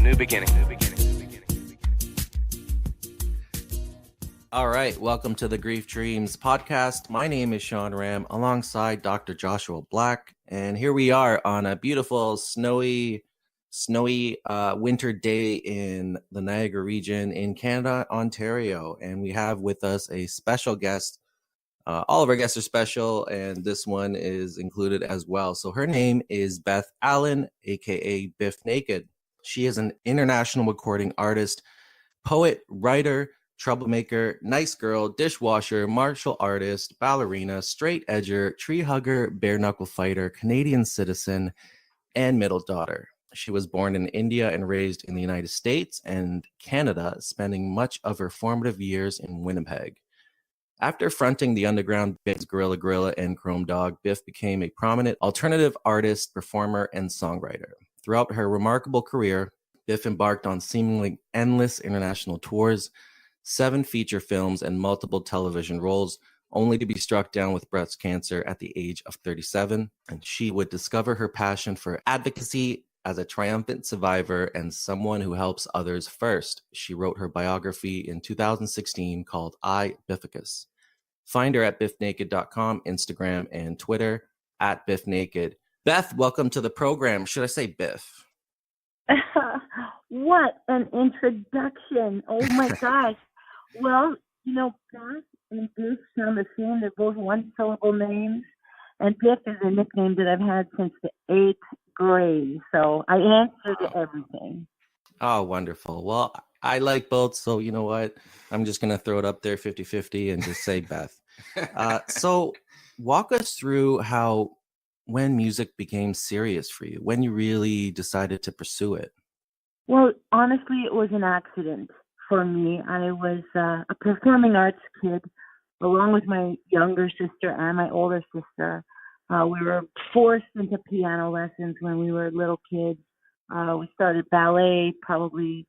new beginning. All right, welcome to the Grief Dreams podcast. My name is Sean Ram alongside Dr. Joshua Black, and here we are on a beautiful snowy winter day in the Niagara region in Canada, Ontario, and we have with us a special guest. All of our guests are special, and this one is included as well. So her name is Beth Allen, aka Bif Naked. She is an international recording artist, poet, writer, troublemaker, nice girl, dishwasher, martial artist, ballerina, straight edger, tree hugger, bare knuckle fighter, Canadian citizen, and middle daughter. She was born in India and raised in the United States and Canada, spending much of her formative years in Winnipeg. After fronting the underground bands Gorilla Gorilla and Chrome Dog, Bif became a prominent alternative artist, performer, and songwriter. Throughout her remarkable career, Bif embarked on seemingly endless international tours, 7 feature films, and multiple television roles, only to be struck down with breast cancer at the age of 37. And she would discover her passion for advocacy as a triumphant survivor and someone who helps others first. She wrote her biography in 2016 called Bificus. Find her at bifnaked.com, Instagram, and Twitter at Bif Naked. Beth, welcome to the program. Should I say Biff? What an introduction. Oh my gosh. Well, Beth and Biff sound the same. They're both one-syllable names. And Biff is a nickname that I've had since the 8th grade. So I answer to everything. Oh, wonderful. Well, I like both. So you know what? I'm just going to throw it up there 50-50 and just say Beth. So walk us through when music became serious for you, when you really decided to pursue it. Well, honestly, it was an accident for me. I was a performing arts kid, along with my younger sister and my older sister. We were forced into piano lessons when we were little kids. We started ballet probably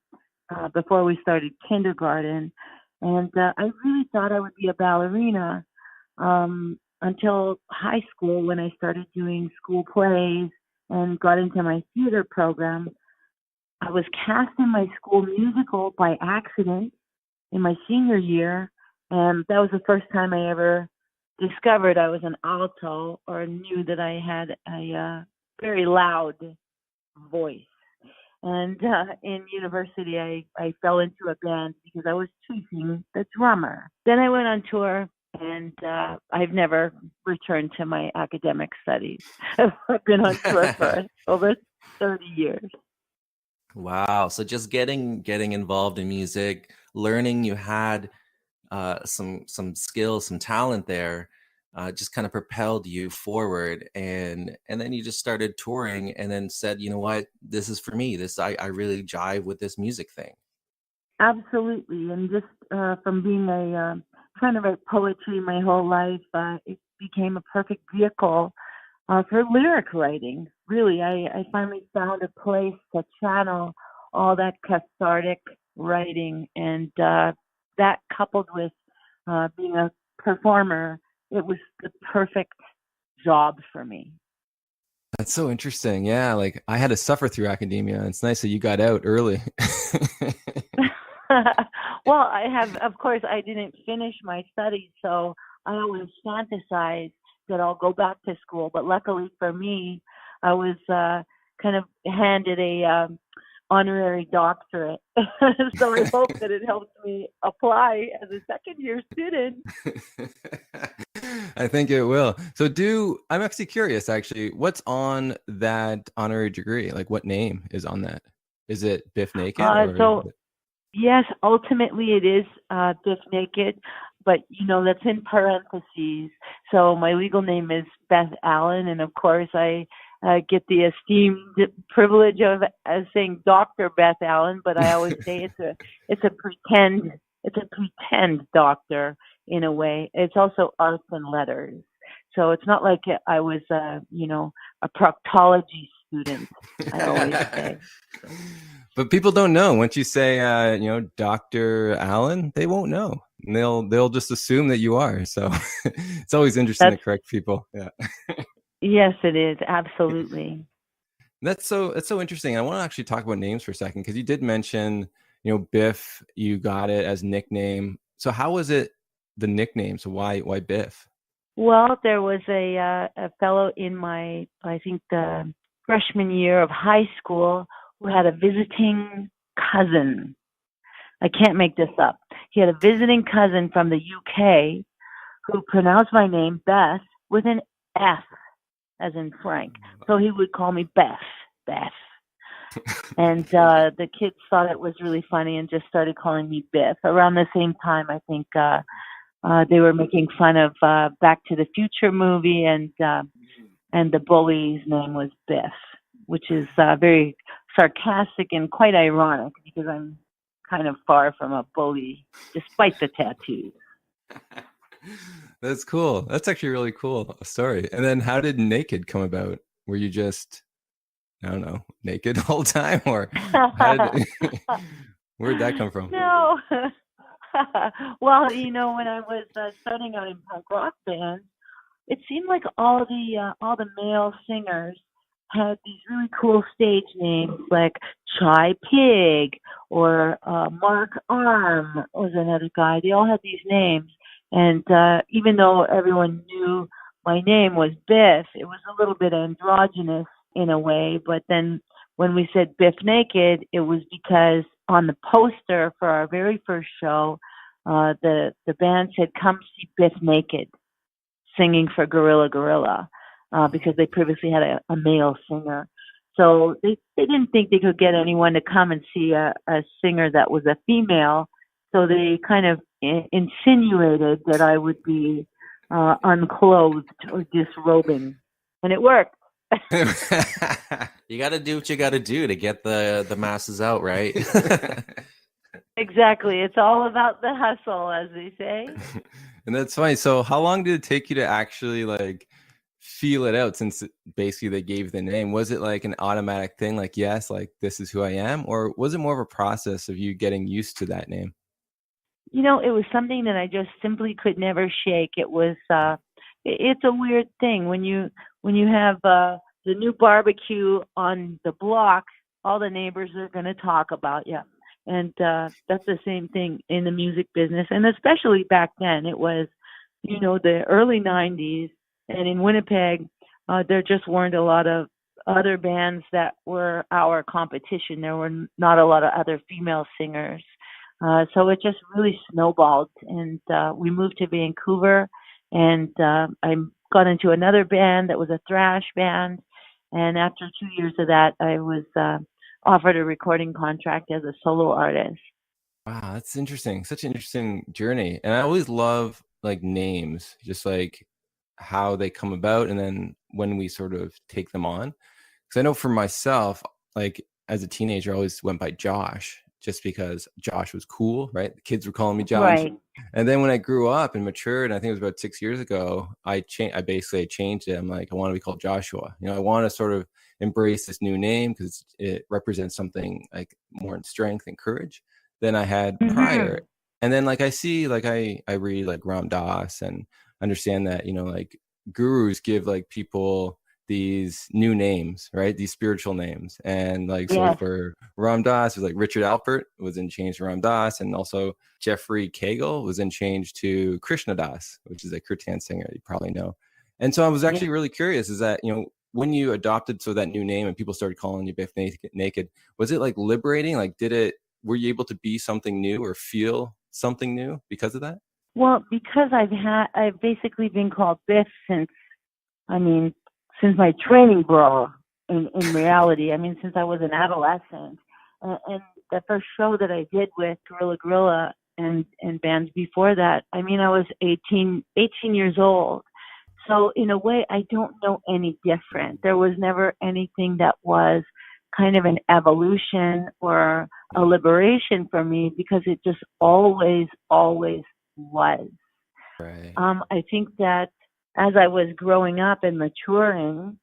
before we started kindergarten. And I really thought I would be a ballerina until high school when I started doing school plays and got into my theater program. I was cast in my school musical by accident in my senior year, and that was the first time I ever discovered I was an alto or knew that I had a very loud voice. And in university, I fell into a band because I was chasing the drummer. Then I went on tour, and I've never returned to my academic studies. I've been on tour for over 30 years. Wow. So just getting involved in music, learning you had some skills, some talent there, just kind of propelled you forward. And then you just started touring and then said, you know what, this is for me. I really jive with this music thing. Absolutely. And just from being trying to write poetry my whole life, it became a perfect vehicle for lyric writing. Really, I finally found a place to channel all that cathartic writing, and that coupled with being a performer, it was the perfect job for me. That's so interesting. Yeah, like I had to suffer through academia. It's nice that you got out early. Well, of course, I didn't finish my studies, so I always fantasize that I'll go back to school. But luckily for me, I was kind of handed a honorary doctorate. So I hope that it helps me apply as a second-year student. I think it will. So I'm actually curious, actually, what's on that honorary degree? Like what name is on that? Is it Bif Naked? Yes, ultimately it is Bif Naked, but that's in parentheses. So my legal name is Beth Allen, and of course I get the esteemed privilege of saying Dr. Beth Allen, but I always say it's a pretend doctor in a way. It's also arts and letters, so it's not like I was a proctology student. I always say. But people don't know. Once you say, Dr. Allen, they won't know. And they'll just assume that you are. So it's always interesting to correct people. Yeah. Yes, it is. Absolutely. That's so interesting. I want to actually talk about names for a second because you did mention, Biff. You got it as nickname. So how was it the nickname? So why Biff? Well, there was a fellow in my, I think, the freshman year of high school who had a visiting cousin. I can't make this up. He had a visiting cousin from the UK who pronounced my name Beth with an F, as in Frank. So he would call me Beth, Beth. And the kids thought it was really funny and just started calling me Biff. Around the same time, I think they were making fun of Back to the Future movie, and the bully's name was Biff, which is very sarcastic and quite ironic because I'm kind of far from a bully, despite the tattoos. That's cool. That's actually really cool story. And then how did Naked come about? Were you just, I don't know, naked the whole time, or where'd that come from? No. Well, when I was starting out in punk rock bands, it seemed like all the male singers had these really cool stage names like Chai Pig or Mark Arm was another guy. They all had these names. And even though everyone knew my name was Biff, it was a little bit androgynous in a way. But then when we said Bif Naked, it was because on the poster for our very first show, the band said, "Come see Bif Naked," singing for Gorilla, because they previously had a male singer. So they didn't think they could get anyone to come and see a singer that was a female. So they kind of insinuated that I would be unclothed or disrobing. And it worked. You got to do what you got to do to get the masses out, right? Exactly. It's all about the hustle, as they say. And that's funny. So how long did it take you to actually feel it out, since basically they gave the name? Was it like an automatic thing, like, yes, like this is who I am? Or was it more of a process of you getting used to that name? It was something that I just simply could never shake. It was, it's a weird thing when you have the new barbecue on the block, all the neighbors are going to talk about you. And that's the same thing in the music business. And especially back then, it was, the early 90s. And in Winnipeg, there just weren't a lot of other bands that were our competition. There were not a lot of other female singers. So it just really snowballed. And we moved to Vancouver, and I got into another band that was a thrash band. And after 2 years of that, I was offered a recording contract as a solo artist. Wow, that's interesting. Such an interesting journey. And I always love names, just how they come about, and then when we sort of take them on. Because I know for myself, as a teenager, I always went by Josh, just because Josh was cool, right? The kids were calling me Josh. Right. And then when I grew up and matured, I think it was about 6 years ago, I basically changed it. I'm like, I want to be called Joshua. I want to sort of embrace this new name because it represents something more in strength and courage than I had prior. And then I see, I read Ram Dass and understand that, gurus give people these new names, right? These spiritual names. And so for Ram Dass, it was Richard Alpert was then changed to Ram Dass, and also Jeffrey Cagle was then changed to Krishna Das, which is a kirtan singer you probably know. And so I was actually really curious, is that, when you adopted that new name and people started calling you Bif Naked, was it liberating? Were you able to be something new or feel something new because of that? Well, because I've basically been called Biff since my training bra, in reality. Since I was an adolescent. And the first show that I did with Gorilla and bands before that, I was 18 years old. So in a way, I don't know any different. There was never anything that was kind of an evolution or a liberation for me, because it just always was. Right. I think that as I was growing up and maturing,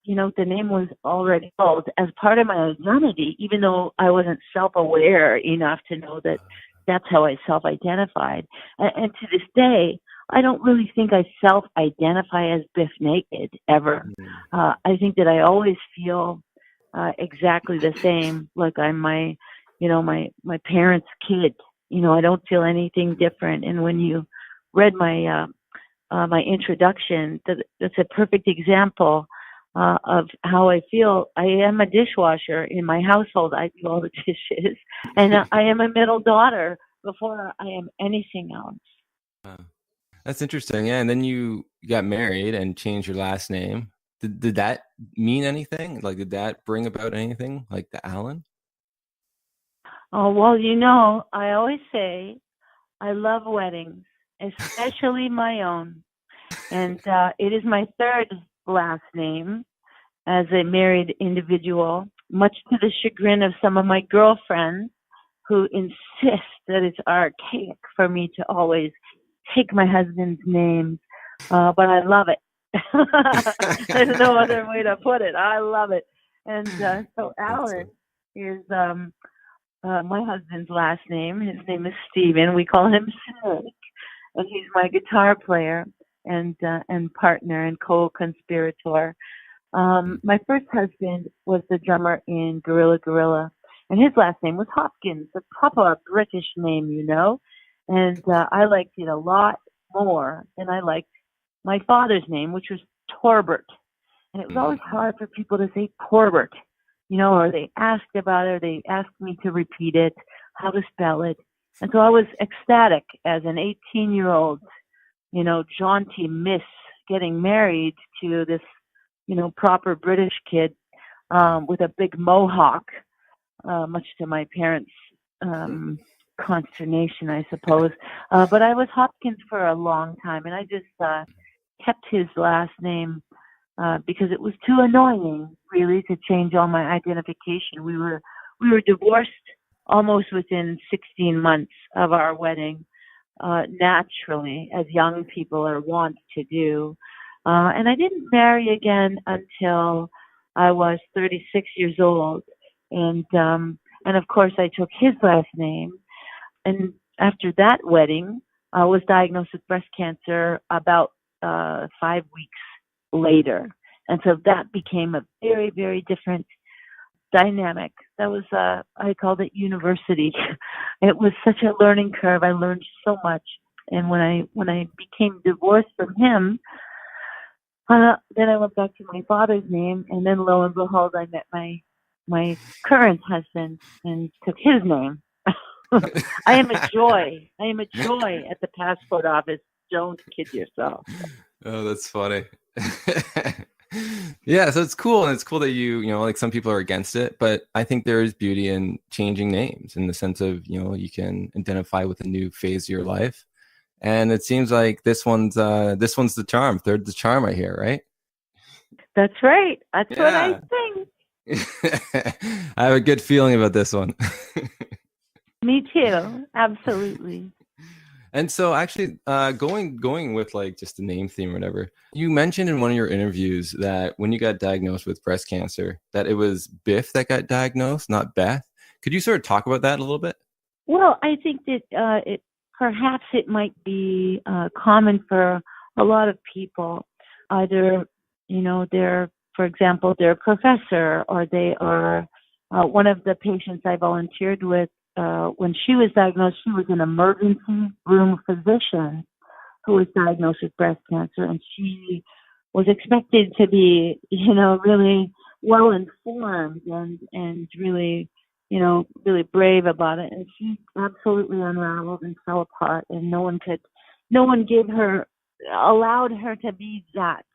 the name was already held as part of my identity, even though I wasn't self-aware enough to know that that's how I self-identified. And to this day, I don't really think I self-identify as Bif Naked ever. I think that I always feel exactly the same. Like I'm my parents' kid. I don't feel anything different. And when you read my introduction, that's a perfect example of how I feel. I am a dishwasher in my household. I do all the dishes, and I am a middle daughter before I am anything else. That's interesting. Yeah, and then you got married and changed your last name. Did that mean anything? Like, did that bring about anything, like the Allen? Oh, well, I always say I love weddings, especially my own. And it is my third last name as a married individual, much to the chagrin of some of my girlfriends who insist that it's archaic for me to always take my husband's name. But I love it. There's no other way to put it. I love it. And so Allen is my husband's last name. His name is Steven. We call him Snake. And he's my guitar player and partner and co-conspirator. My first husband was the drummer in Gorilla, and his last name was Hopkins, a proper British name, and I liked it a lot more than I liked my father's name, which was Torbert. And it was always hard for people to say Torbert, or they asked about it, or they asked me to repeat it, how to spell it. And so I was ecstatic as an 18-year-old, jaunty miss getting married to this, proper British kid with a big mohawk, much to my parents' consternation, I suppose. But I was Hopkins for a long time, and I just kept his last name because it was too annoying, really, to change all my identification. We were divorced almost within 16 months of our wedding, naturally, as young people are wont to do. And I didn't marry again until I was 36 years old. And of course, I took his last name. And after that wedding, I was diagnosed with breast cancer about 5 weeks later. And so that became a very, very different dynamic. That was, I called it university. It was such a learning curve. I learned so much. And when I became divorced from him, then I went back to my father's name, and then lo and behold, I met my current husband and took his name. I am a joy. I am a joy at the passport office. Don't kid yourself. Oh, that's funny. Yeah, so it's cool, and it's cool that you like some people are against it, but I think there is beauty in changing names in the sense of you can identify with a new phase of your life. And it seems like this one's the charm. Third the charm, I hear, right? That's right. That's what I think. I have a good feeling about this one. Me too. Absolutely. And so actually going with like just the name theme or whatever, you mentioned in one of your interviews that when you got diagnosed with breast cancer, that it was Bif that got diagnosed, not Beth. Could you sort of talk about that a little bit? Well, I think that perhaps it might be common for a lot of people. Either, for example, they're a professor, or they are one of the patients I volunteered with. When she was diagnosed, she was an emergency room physician who was diagnosed with breast cancer, and she was expected to be, really well informed and really, really brave about it. And she absolutely unraveled and fell apart, and no one allowed her to be that,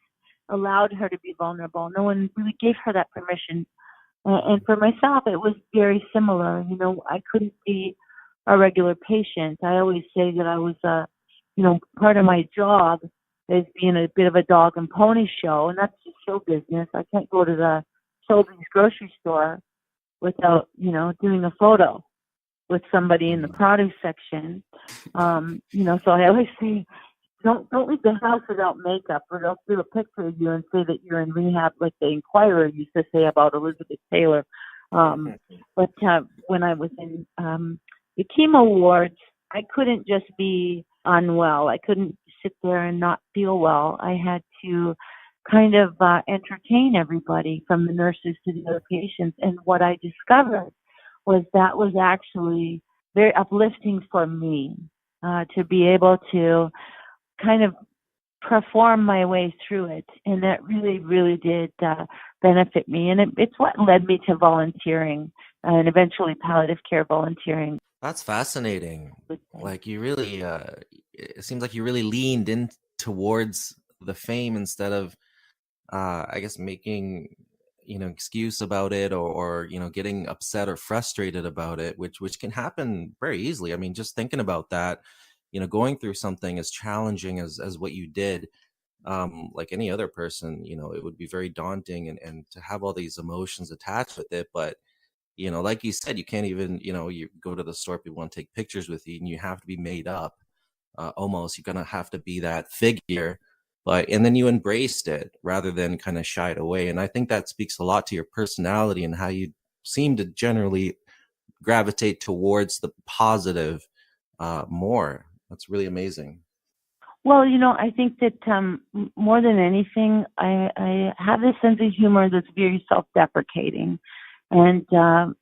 allowed her to be vulnerable. No one really gave her that permission. And for myself, it was very similar. I couldn't be a regular patient. I always say that I was, part of my job is being a bit of a dog and pony show, and that's just show business. I can't go to the Sobeys grocery store without, doing a photo with somebody in the produce section. So I always say, don't leave the house without makeup, or they'll do a picture of you and say that you're in rehab, like the Inquirer used to say about Elizabeth Taylor. But when I was in the chemo wards, I couldn't just be unwell. I couldn't sit there and not feel well. I had to kind of entertain everybody, from the nurses to the other patients. And what I discovered was that was actually very uplifting for me, to be able to kind of perform my way through it. And that really, really did benefit me. And it's what led me to volunteering and eventually palliative care volunteering. That's fascinating. Like you really, it seems like you really leaned in towards the fame instead of, I guess, making, excuse about it, or getting upset or frustrated about it, which can happen very easily. I mean, just thinking about that, going through something as challenging as what you did, like any other person, it would be very daunting, and to have all these emotions attached with it. But like you said, you can't even, you go to the store, people want to take pictures with you, and you have to be made up. Almost, you're gonna have to be that figure, and then you embraced it rather than kind of shied away. And I think that speaks a lot to your personality and how you seem to generally gravitate towards the positive more. That's really amazing. Well, I think that more than anything, I have this sense of humor that's very self-deprecating. And, I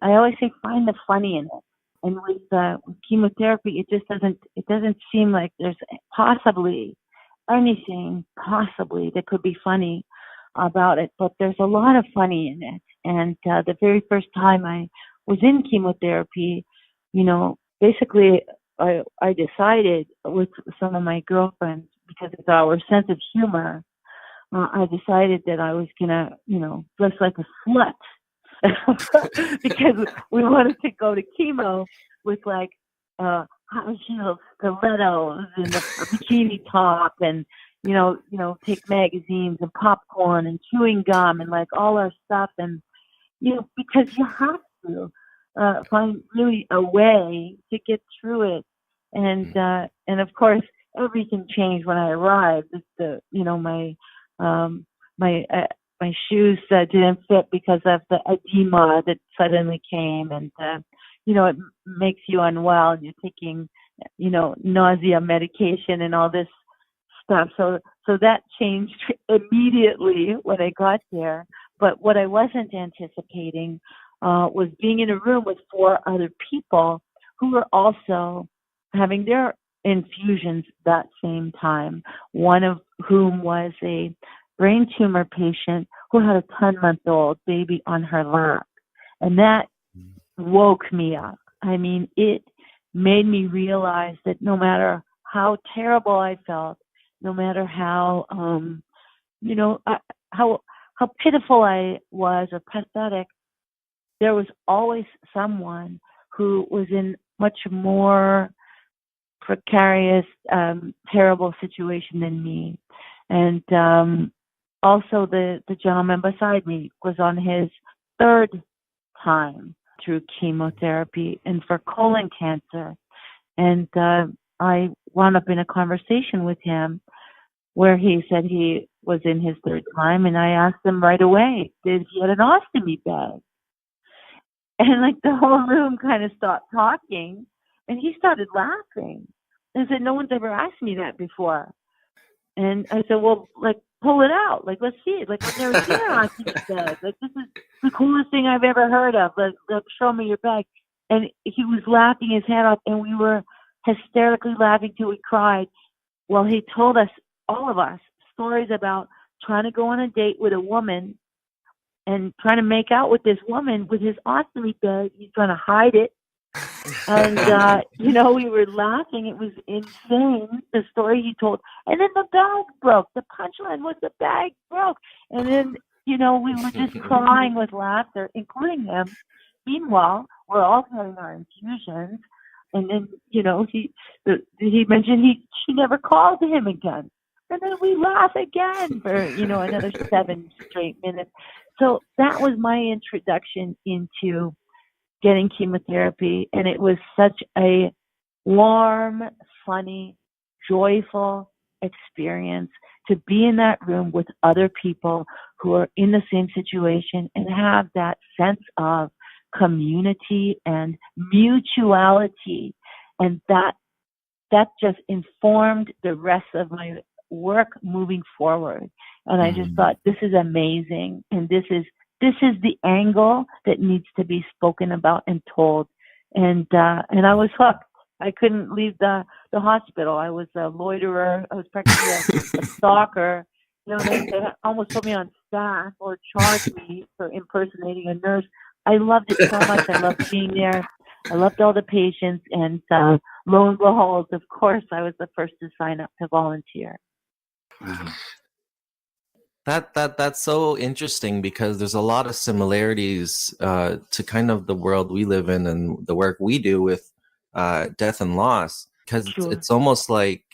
always say, find the funny in it. And with chemotherapy, it doesn't seem like there's possibly anything that could be funny about it, but there's a lot of funny in it. And the very first time I was in chemotherapy, basically I decided with some of my girlfriends, because of our sense of humor, I decided that I was gonna, dress like a slut. Because we wanted to go to chemo with like high heels, stilettos, and a bikini top, and take magazines and popcorn and chewing gum and like all our stuff, and because you have to find really a way to get through it, and of course everything changed when I arrived. My shoes didn't fit because of the edema that suddenly came, and it makes you unwell, and you're taking nausea medication and all this stuff. So that changed immediately when I got there. But what I wasn't anticipating was being in a room with 4 other people who were also having their infusions that same time. One of whom was a brain tumor patient who had a 10-month-old baby on her lap. And that woke me up. I mean, it made me realize that no matter how terrible I felt, no matter how, how pitiful I was or pathetic, there was always someone who was in much more precarious, terrible situation than me. And also the gentleman beside me was on his 3rd time through chemotherapy and for colon cancer. And I wound up in a conversation with him where he said he was in his 3rd time, and I asked him right away if he had an ostomy bag. And like the whole room kind of stopped talking, and he started laughing and said, "No one's ever asked me that before." And I said, "Well, like, pull it out. Like, let's see it. Like, I've never seen an ostomy bag. Like, this is the coolest thing I've ever heard of. Like, show me your bag." And he was laughing his head off, and we were hysterically laughing till we cried. Well, he told us, all of us, stories about trying to go on a date with a woman and trying to make out with this woman with his ostomy bag. He's trying to hide it. And, we were laughing. It was insane, the story he told. And then the bag broke. The punchline was the bag broke. And then, we were just crying with laughter, including him. Meanwhile, we're all having our infusions. And then, he mentioned she never called him again. And then we laugh again for, another 7 straight minutes. So that was my introduction into getting chemotherapy. And it was such a warm, funny, joyful experience to be in that room with other people who are in the same situation and have that sense of community and mutuality. And that just informed the rest of my work moving forward. And I just thought, this is amazing, and this is the angle that needs to be spoken about and told. And I was hooked. I couldn't leave the hospital. I was a loiterer. I was practically a stalker. They almost put me on staff or charged me for impersonating a nurse. I loved it so much. I loved being there. I loved all the patients. And lo and behold, of course, I was the first to sign up to volunteer. That's so interesting, because there's a lot of similarities to kind of the world we live in and the work we do with death and loss, because it's almost like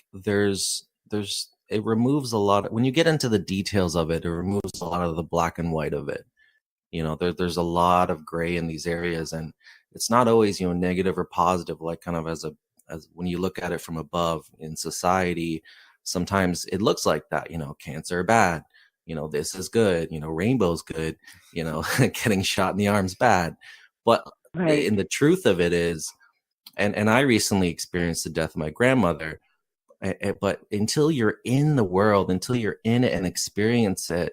it removes a lot of, when you get into the details of it, it removes a lot of the black and white of it. There's a lot of gray in these areas, and it's not always negative or positive, like kind of as when you look at it from above in society. Sometimes it looks like that, cancer bad, this is good, rainbow's good, getting shot in the arm's bad. But in the truth of it is, and I recently experienced the death of my grandmother, but until you're in the world, until you're in it and experience it,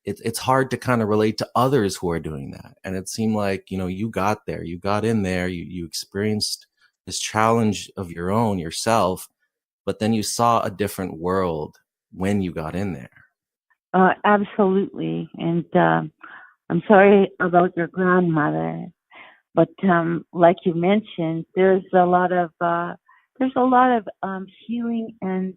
it's hard to kind of relate to others who are doing that. And it seemed like, you got there, you got in there, you experienced this challenge of your own yourself, but then you saw a different world when you got in there. Absolutely. And I'm sorry about your grandmother, but like you mentioned, there's a lot of healing and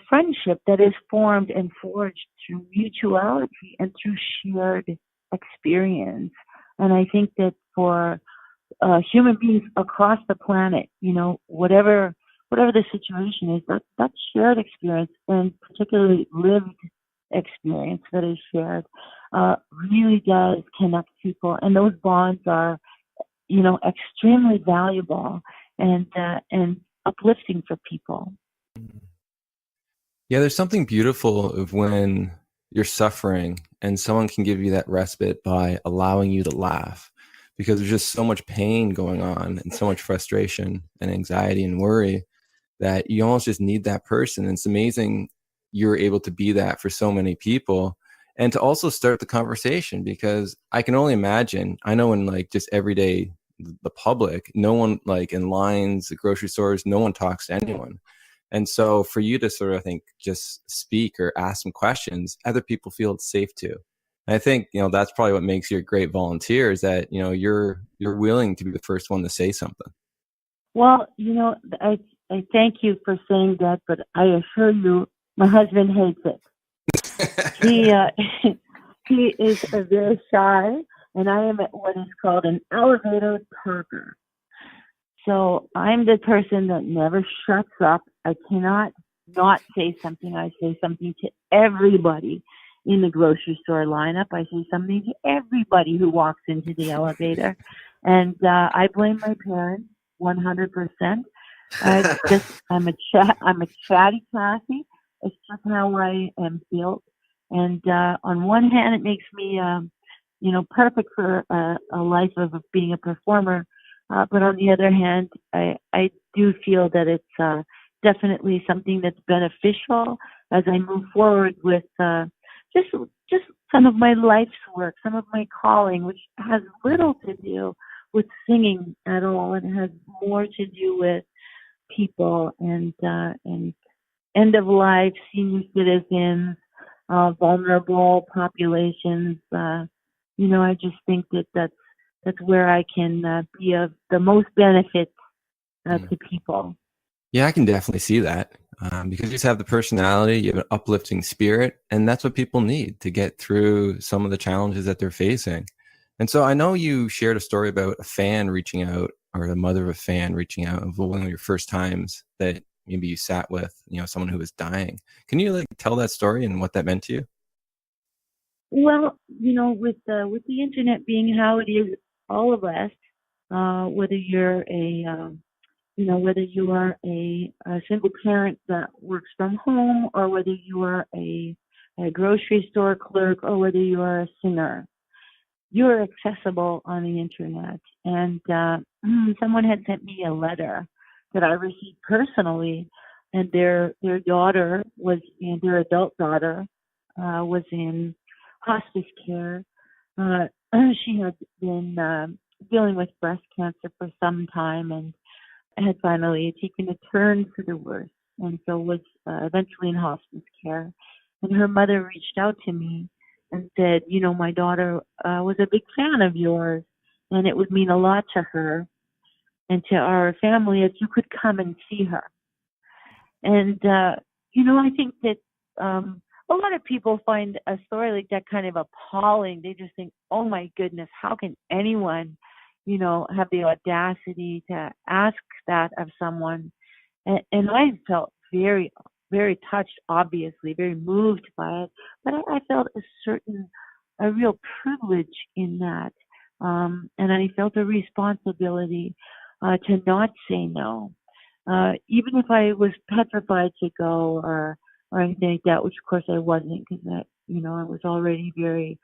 friendship that is formed and forged through mutuality and through shared experience. And I think that for human beings across the planet, whatever the situation is, that shared experience, and particularly lived experience that is shared, really does connect people. And those bonds are, extremely valuable and uplifting for people. Yeah, there's something beautiful of when you're suffering and someone can give you that respite by allowing you to laugh, because there's just so much pain going on and so much frustration and anxiety and worry that you almost just need that person. And it's amazing you're able to be that for so many people, and to also start the conversation, because I can only imagine, I know in like just everyday the public, no one, like in lines, the grocery stores, no one talks to anyone. And so for you to sort of, I think, just speak or ask some questions, other people feel it's safe to. And I think, that's probably what makes you a great volunteer, is that, you're willing to be the first one to say something. Well, I thank you for saying that, but I assure you, my husband hates it. He is very shy, and I am what is called an elevator talker. So I'm the person that never shuts up. I cannot not say something. I say something to everybody in the grocery store lineup. I say something to everybody who walks into the elevator. And I blame my parents 100%. I'm a chatty Cathy. It's just how I am built. And on one hand, it makes me, perfect for a life of being a performer. But on the other hand, I do feel that it's definitely something that's beneficial as I move forward with just some of my life's work, some of my calling, which has little to do with singing at all, and has more to do with people and end of life, senior citizens, vulnerable populations. I just think that's where I can be of the most benefit to people. Yeah, I can definitely see that, because you just have the personality, you have an uplifting spirit, and that's what people need to get through some of the challenges that they're facing. And so I know you shared a story about a fan reaching out, or the mother of a fan reaching out, of one of your first times that maybe you sat with, someone who was dying. Can you tell that story and what that meant to you? Well, with the internet being how it is, all of us, whether you're whether you are a single parent that works from home, or whether you are a grocery store clerk, or whether you are a singer, you're accessible on the internet. And someone had sent me a letter that I received personally, and their daughter was in, their adult daughter was in hospice care. She had been dealing with breast cancer for some time and had finally taken a turn for the worse, and so was eventually in hospice care. And her mother reached out to me and said, you know, my daughter was a big fan of yours, and it would mean a lot to her and to our family if you could come and see her. And, you know, I think that a lot of people find a story like that kind of appalling. They just think, oh my goodness, how can anyone, you know, have the audacity to ask that of someone? And I felt very, very touched, obviously, very moved by it. But I felt a real privilege in that. And I felt a responsibility to not say no. Even if I was petrified to go or anything like that, which of course I wasn't, because you know, I was already very,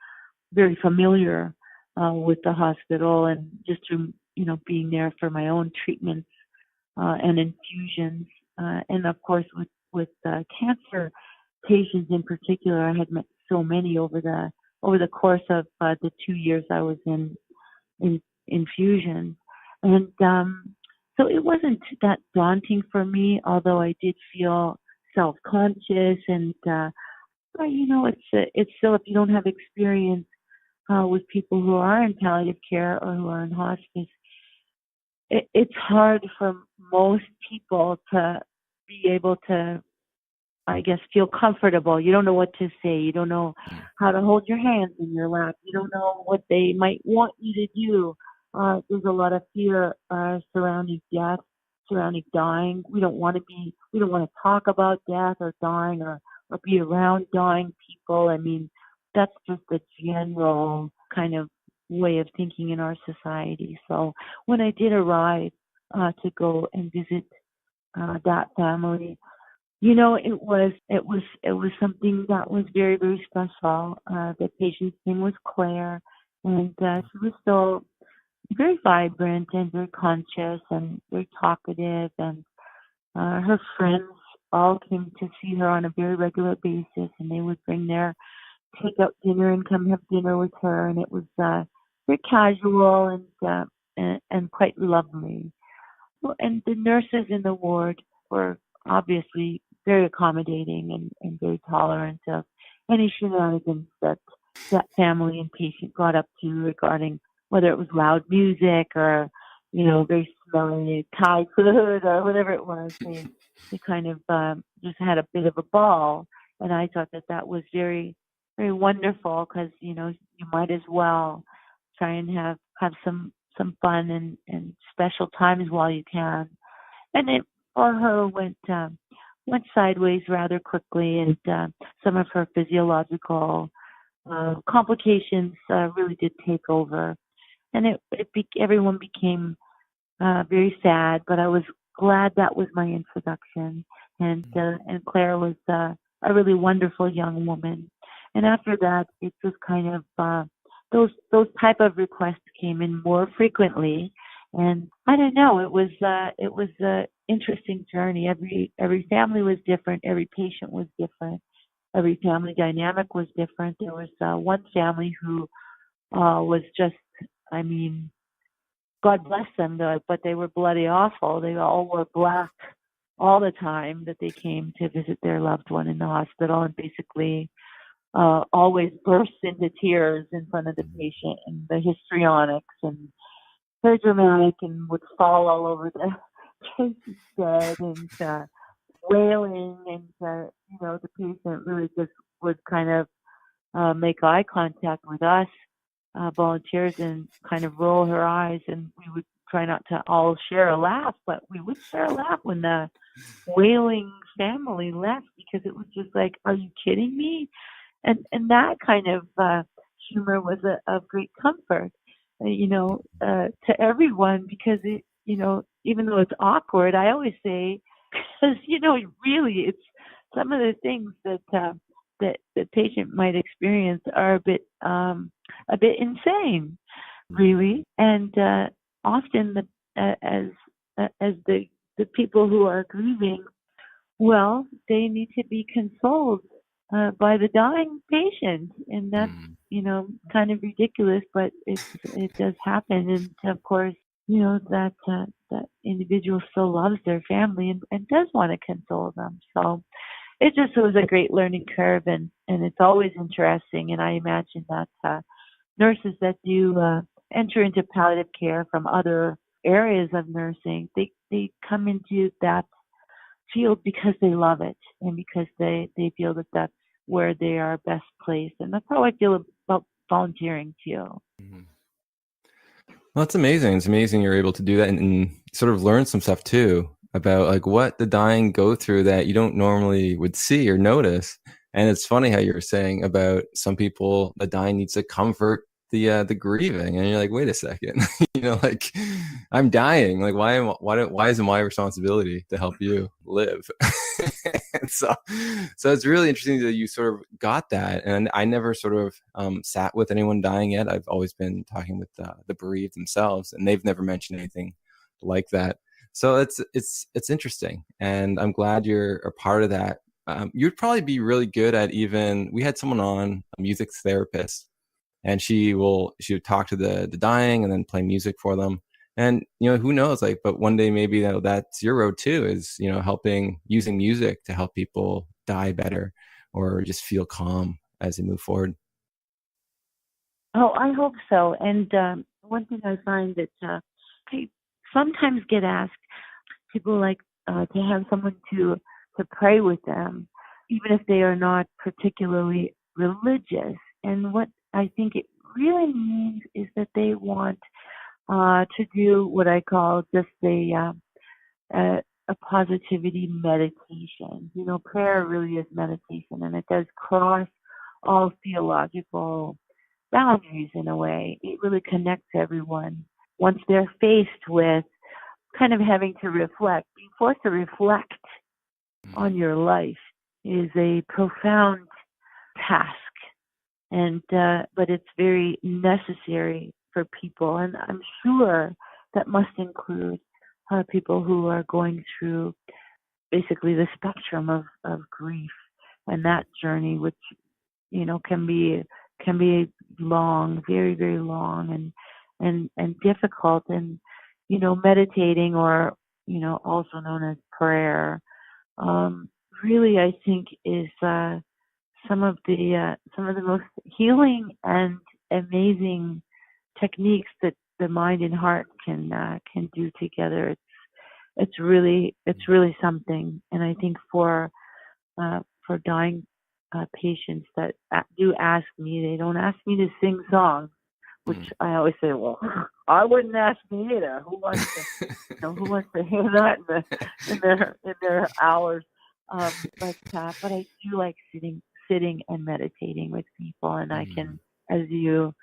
very familiar with the hospital, and just through, you know, being there for my own treatments and infusions, and of course with cancer patients in particular, I had met so many over the course of the 2 years I was in infusion, and so it wasn't that daunting for me, although I did feel self-conscious, and but you know, it's still, if you don't have experience with people who are in palliative care or who are in hospice, it's hard for most people to be able to, I guess, feel comfortable. You don't know what to say. You don't know how to hold your hands in your lap. You don't know what they might want you to do. There's a lot of fear surrounding death, surrounding dying. We don't want to talk about death or dying or be around dying people. I mean, that's just a general kind of way of thinking in our society. So when I did arrive to go and visit that family, you know, it was something that was very, very special. The patient's name was Claire, and she was still very vibrant and very conscious and very talkative, and her friends all came to see her on a very regular basis, and they would bring their takeout dinner and come have dinner with her, and it was very casual and quite lovely. Well, and the nurses in the ward were obviously very accommodating and very tolerant of any shenanigans that family and patient got up to regarding whether it was loud music or, you know, very smelly Thai food or whatever it was. They kind of just had a bit of a ball, and I thought that was very, very wonderful, because, you know, you might as well try and have some fun and special times while you can. And it for her went sideways rather quickly, and some of her physiological complications really did take over, and everyone became very sad. But I was glad that was my introduction, and Claire was a really wonderful young woman. And after that, it just kind of those type of requests came in more frequently, and I don't know. It was an interesting journey. Every family was different. Every patient was different. Every family dynamic was different. There was one family who was just, I mean, God bless them, but they were bloody awful. They all wore black all the time that they came to visit their loved one in the hospital, and basically always burst into tears in front of the patient, and the histrionics, and very dramatic, and would fall all over the patient's bed, and wailing, and you know, the patient really just would kind of make eye contact with us volunteers and kind of roll her eyes, and we would try not to all share a laugh, but we would share a laugh when the wailing family left, because it was just like, are you kidding me? And that kind of humor was of great comfort, you know, to everyone, because it, you know, even though it's awkward, I always say, because, you know, really, it's some of the things that the patient might experience are a bit insane, really, and often as the people who are grieving Well, they need to be consoled by the dying patient, and that's Mm. kind of ridiculous, but it does happen, and of course, that individual still loves their family and does want to console them. So it just was a great learning curve, and it's always interesting. And I imagine that nurses that do enter into palliative care from other areas of nursing, they come into that field because they love it and because they feel that that's where they are best placed. And that's how I feel about volunteering too. Mhm. Well, it's amazing. It's amazing you're able to do that and sort of learn some stuff too about like what the dying go through that you don't normally would see or notice. And it's funny how you were saying about some people, the dying needs to comfort the grieving, and you're like, wait a second, like I'm dying. Like why isn't my responsibility to help you live? And so it's really interesting that you sort of got that. And I never sort of sat with anyone dying yet. I've always been talking with the bereaved themselves, and they've never mentioned anything like that. So it's interesting, and I'm glad you're a part of that. You'd probably be really good at even. We had someone on, a music therapist, and she would talk to the dying and then play music for them. And who knows, like, but one day maybe that's your road too, is helping, using music to help people die better or just feel calm as they move forward. Oh, I hope so. And one thing I find that I sometimes get asked, people like to have someone to pray with them, even if they are not particularly religious. And what I think it really means is that they want to do what I call just a positivity meditation. Prayer really is meditation, and it does cross all theological boundaries in a way. It really connects everyone once they're faced with kind of having to reflect. Being forced to reflect on your life is a profound task, and but it's very necessary for people, and I'm sure that must include people who are going through basically the spectrum of grief and that journey, which can be long, very very long, and difficult, and meditating, or also known as prayer, really I think is some of the most healing and amazing techniques that the mind and heart can do together. It's really something, and I think for dying patients that do ask me, they don't ask me to sing songs, which I always say, well, I wouldn't ask me either. Who wants to hear that in their hours? But I do like sitting and meditating with people, and I can, as you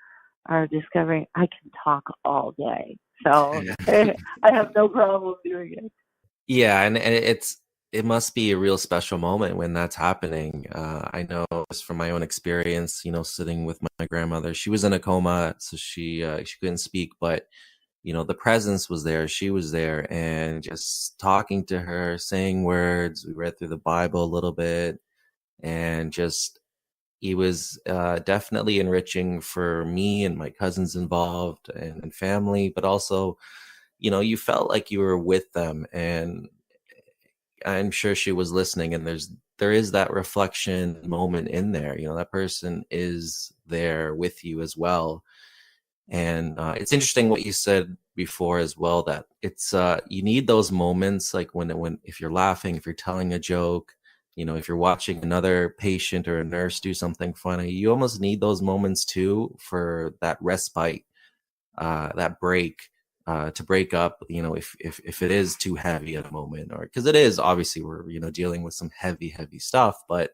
are discovering, I can talk all day. So I have no problem doing it. Yeah, and it must be a real special moment when that's happening. I know just from my own experience, sitting with my grandmother. She was in a coma, so she couldn't speak, but the presence was there. She was there, and just talking to her, saying words. We read through the Bible a little bit, and just it was definitely enriching for me and my cousins involved and family, but also, you felt like you were with them, and I'm sure she was listening, and there is that reflection moment in there. That person is there with you as well. And it's interesting what you said before as well, that it's you need those moments, like when if you're laughing, if you're telling a joke, if you're watching another patient or a nurse do something funny, you almost need those moments too, for that respite, that break, to break up, if it is too heavy at a moment, or because it is, obviously we're dealing with some heavy stuff, but at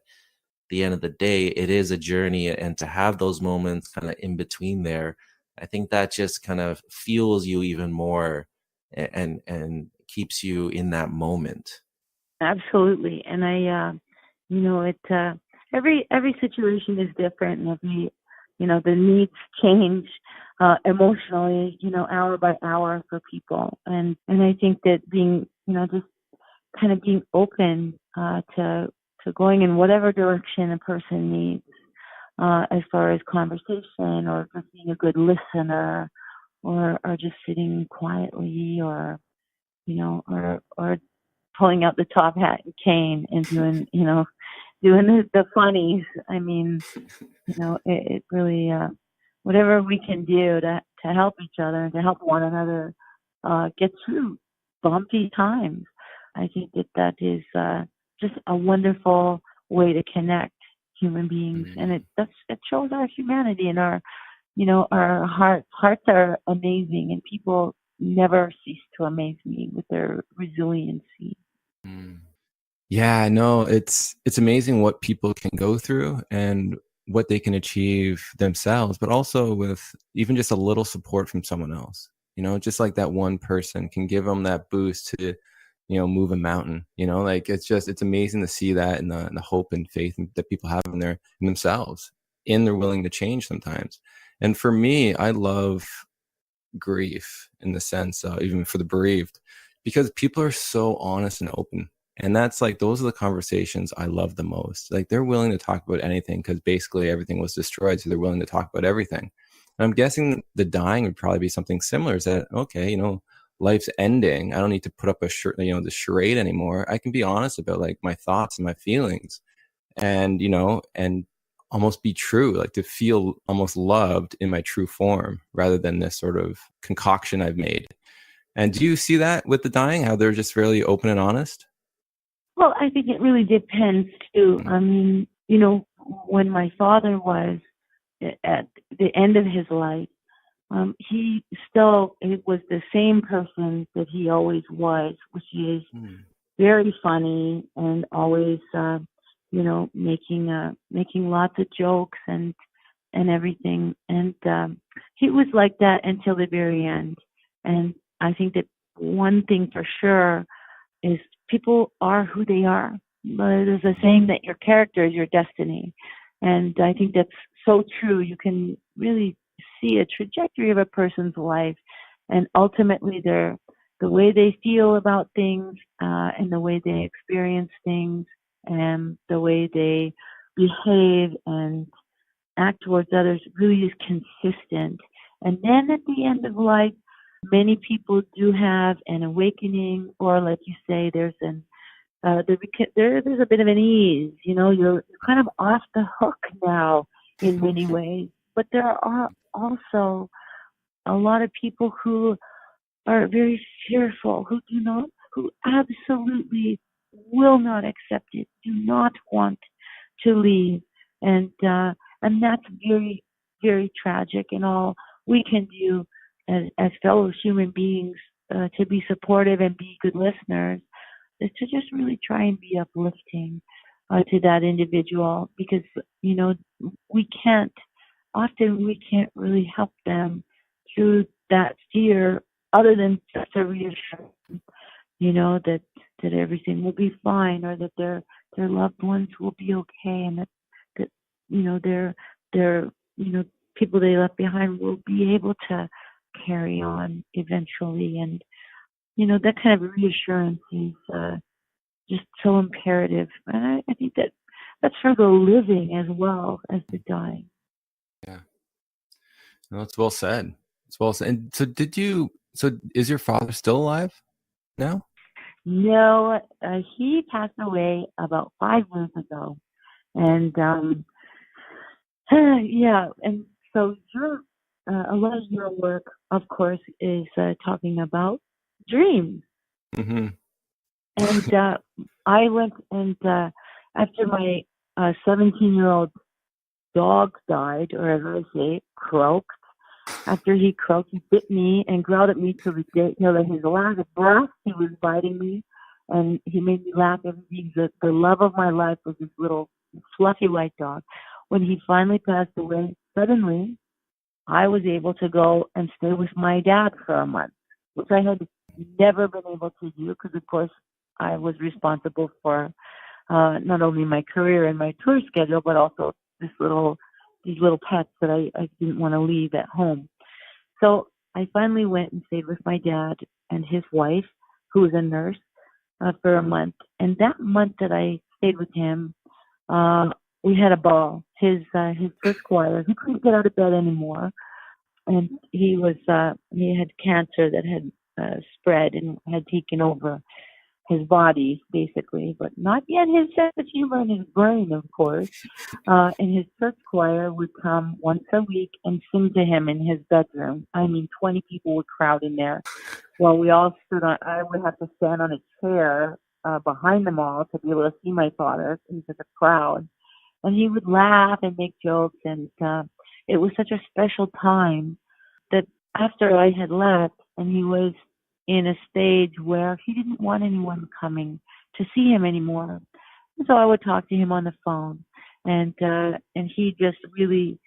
the end of the day, it is a journey, and to have those moments kind of in between there, I think that just kind of fuels you even more, and keeps you in that moment. Absolutely, and every situation is different, and the needs change emotionally, hour by hour for people, and I think that being just kind of being open to going in whatever direction a person needs, as far as conversation or just being a good listener, or just sitting quietly, or or pulling out the top hat and cane and doing the funnies. I mean, it really, whatever we can do to help each other and to help one another get through bumpy times. I think that is just a wonderful way to connect human beings, and it shows our humanity and our our hearts are amazing, and people never cease to amaze me with their resiliency. Mm. Yeah, no, it's amazing what people can go through and what they can achieve themselves, but also with even just a little support from someone else. Just like that one person can give them that boost to, move a mountain. Like it's amazing to see that, and the hope and faith that people have in themselves, and they're willing to change sometimes. And for me, I love grief in the sense, even for the bereaved, because people are so honest and open. And that's like, those are the conversations I love the most. Like, they're willing to talk about anything because basically everything was destroyed. So they're willing to talk about everything. And I'm guessing the dying would probably be something similar. Is that, okay, life's ending. I don't need to put up the charade anymore. I can be honest about like my thoughts and my feelings, and, and almost be true, like to feel almost loved in my true form rather than this sort of concoction I've made. And do you see that with the dying, how they're just really open and honest? Well, I think it really depends too. I mean, when my father was at the end of his life, it was the same person that he always was, which is very funny and always, making lots of jokes and everything. And he was like that until the very end. And I think that one thing for sure is people are who they are. There's a saying that your character is your destiny. And I think that's so true. You can really see a trajectory of a person's life, and ultimately the way they feel about things, and the way they experience things, and the way they behave and act towards others really is consistent. And then at the end of life, many people do have an awakening, or like you say, there's a bit of an ease. You're kind of off the hook now in many ways. But there are also a lot of people who are very fearful, who absolutely will not accept it, do not want to leave, and that's very, very tragic. And all we can do as fellow human beings to be supportive and be good listeners is to just really try and be uplifting to that individual, because we can't really help them through that fear other than just a reassurance, that everything will be fine, or that their loved ones will be okay, and that their people they left behind will be able to carry on eventually. And that kind of reassurance is just so imperative. And I think that's for the living as well as the dying. Yeah. No, it's well said. It's well said. And so is your father still alive now? No, he passed away about 5 years ago. And yeah, and so a lot of your work, of course, is talking about dreams. Mm-hmm. And I went and after my 17-year-old dog died, or as I say, croaked. After he croaked, he bit me and growled at me till his last breath. He was biting me, and he made me laugh. The love of my life was this little fluffy white dog. When he finally passed away, suddenly I was able to go and stay with my dad for a month, which I had never been able to do because, of course, I was responsible for not only my career and my tour schedule, but also these little pets that I didn't want to leave at home. So I finally went and stayed with my dad and his wife, who was a nurse. for a month. And that month that I stayed with him, we had a ball. His first choir, he couldn't get out of bed anymore, and he had cancer that had spread and had taken over his body, basically, but not yet his sense of humor and his brain, of course. And his church choir would come once a week and sing to him in his bedroom. I mean, 20 people would crowd in there. Well, we all stood on, I would have to stand on a chair behind them all to be able to see my father into the crowd. And he would laugh and make jokes, and it was such a special time that after I had left and he was in a stage where he didn't want anyone coming to see him anymore. And so I would talk to him on the phone, and he just really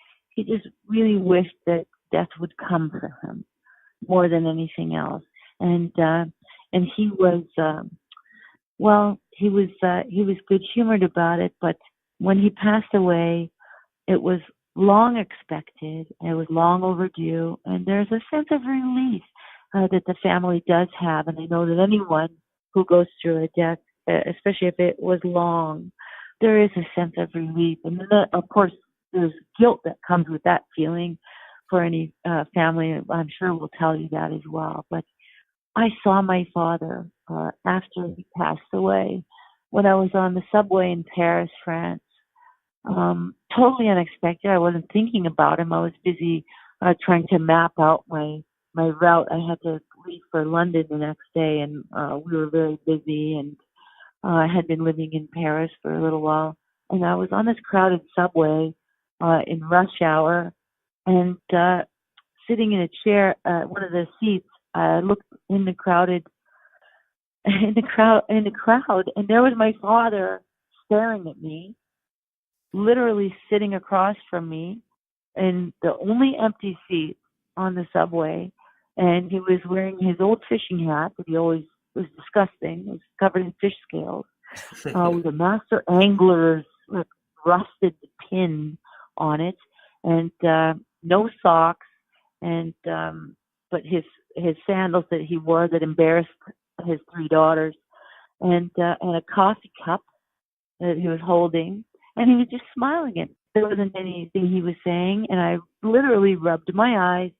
wished that death would come for him more than anything else. And he was he was good humored about it, but when he passed away, it was long expected, it was long overdue, and there's a sense of relief that the family does have. And I know that anyone who goes through a death, especially if it was long, there is a sense of relief. And then, of course, there's guilt that comes with that feeling for any family. I'm sure will tell you that as well. But I saw my father after he passed away when I was on the subway in Paris, France. Totally unexpected. I wasn't thinking about him. I was busy trying to map out my route. I had to leave for London the next day, and we were very busy, and I had been living in Paris for a little while, and I was on this crowded subway in rush hour, and sitting in a chair, one of the seats. I looked in the crowd, and there was my father staring at me, literally sitting across from me in the only empty seat on the subway. And he was wearing his old fishing hat that he always was disgusting. It was covered in fish scales with a master angler's rusted pin on it, and no socks, and but his sandals that he wore that embarrassed his three daughters, and a coffee cup that he was holding, and he was just smiling at me. There wasn't anything he was saying, and I literally rubbed my eyes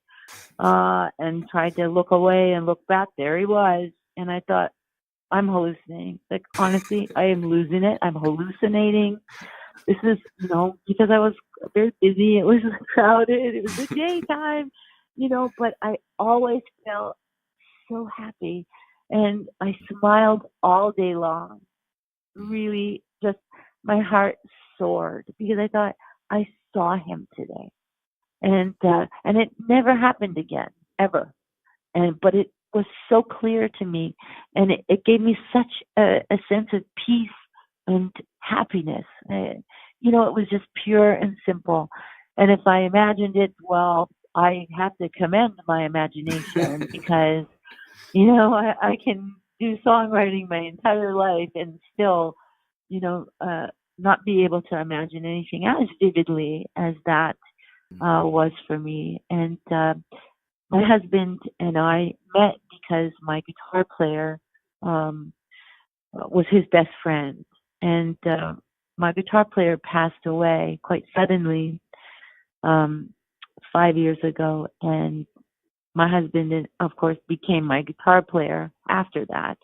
and tried to look away and look back. There he was, and I thought, I'm hallucinating. Like, honestly, I am losing it. I'm hallucinating. This is, because I was very busy. It was crowded. It was the daytime, but I always felt so happy, and I smiled all day long. Really, just my heart soared because I thought, I saw him today, and it never happened again, ever. But it was so clear to me, and it gave me such a sense of peace and happiness. It was just pure and simple. And if I imagined it, well, I have to commend my imagination because, I can do songwriting my entire life and still, not be able to imagine anything as vividly as that was for me. And my husband and I met because my guitar player was his best friend. And my guitar player passed away quite suddenly 5 years ago. And my husband, of course, became my guitar player after that.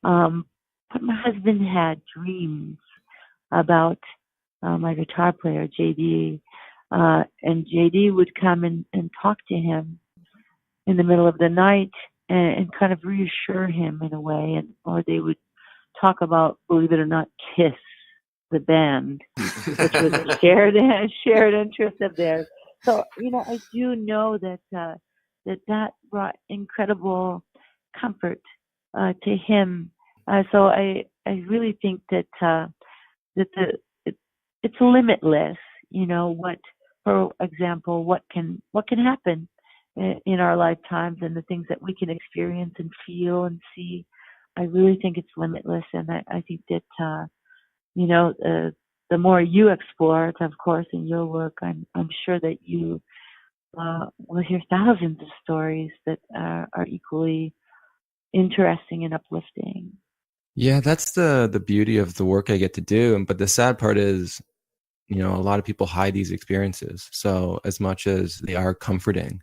But my husband had dreams about my guitar player, JD. And JD would come and talk to him in the middle of the night and kind of reassure him in a way. Or they would talk about, believe it or not, Kiss, the band, which was a shared interest of theirs. So, I do know that that brought incredible comfort to him. So I really think that it's limitless. What, for example, what can happen in our lifetimes, and the things that we can experience and feel and see. I really think it's limitless, and I think that the more you explore it, of course, in your work, I'm sure that you will hear thousands of stories that are equally interesting and uplifting. Yeah, that's the beauty of the work I get to do. But the sad part is, a lot of people hide these experiences. So as much as they are comforting,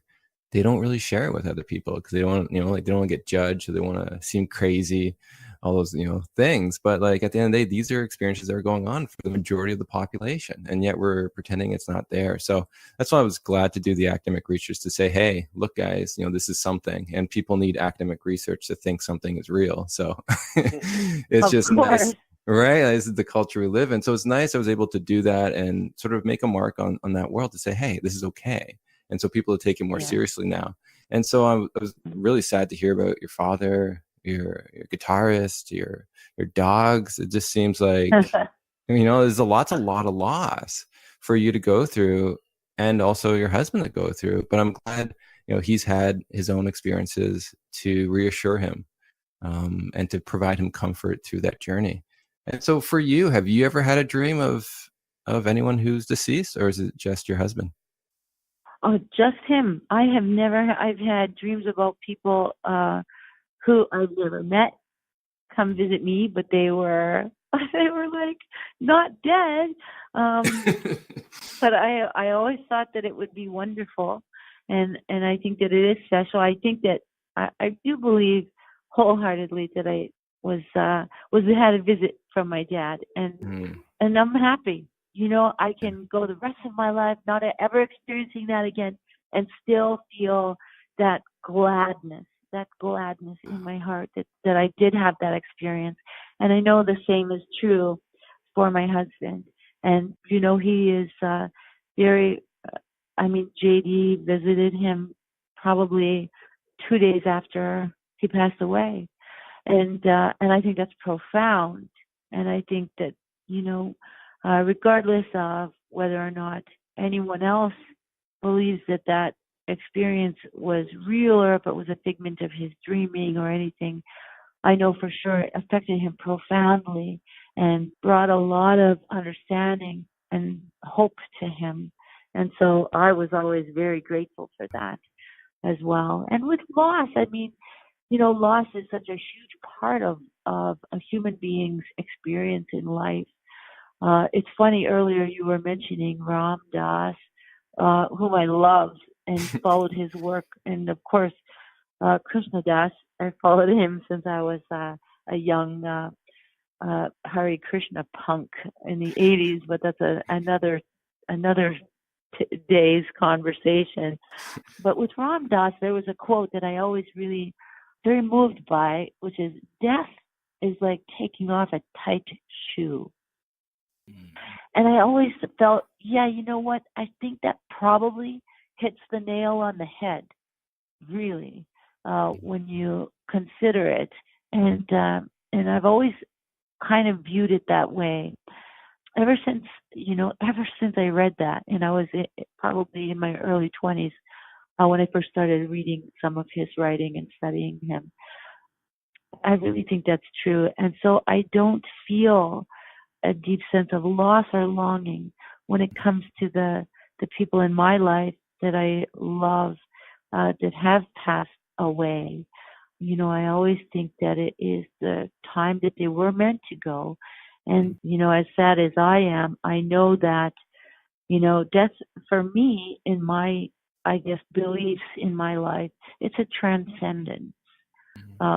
they don't really share it with other people because they don't want, like they don't want to get judged, or they want to seem crazy, all those, things. But like at the end of the day, these are experiences that are going on for the majority of the population, and yet we're pretending it's not there. So that's why I was glad to do the academic research to say, hey, look, guys, this is something, and people need academic research to think something is real. So it's Of just course. nice. Right. This is the culture we live in. So it's nice I was able to do that and sort of make a mark on that world to say, hey, this is okay. And so people take it more Yeah. seriously now. And so I was really sad to hear about your father, your guitarist, your dogs. It just seems like, there's a lot of loss for you to go through, and also your husband to go through. But I'm glad, he's had his own experiences to reassure him, and to provide him comfort through that journey. And so for you, have you ever had a dream of anyone who's deceased, or is it just your husband? Oh, just him. I've had dreams about people who I've never met come visit me, but they were they were like not dead. But I always thought that it would be wonderful, and I think that it is special. I think that I do believe wholeheartedly that I was had a visit from my dad, Mm. and I'm happy. I can go the rest of my life not ever experiencing that again, and still feel that gladness, in my heart that I did have that experience. And I know the same is true for my husband. And he is very. JD visited him probably 2 days after he passed away, and I think that's profound. And I think that regardless of whether or not anyone else believes that that experience was real or if it was a figment of his dreaming or anything, I know for sure it affected him profoundly and brought a lot of understanding and hope to him. And so I was always very grateful for that as well. And with loss, loss is such a huge part of a human being's experience in life. It's funny, earlier you were mentioning Ram Dass, whom I loved and followed his work. And of course, Krishna Das, I followed him since I was a young Hare Krishna punk in the 80s, but that's another day's conversation. But with Ram Dass, there was a quote that I always really very moved by, which is, death is like taking off a tight shoe. And I always felt, yeah, you know what? I think that probably hits the nail on the head, really, when you consider it. And I've always kind of viewed it that way ever since I read that, and I was probably in my early 20s when I first started reading some of his writing and studying him. I really think that's true, and so I don't feel a deep sense of loss or longing when it comes to the people in my life that I love, that have passed away. I always think that it is the time that they were meant to go. And, as sad as I am, I know that, death for me, in my, I guess, beliefs in my life, it's a transcendence,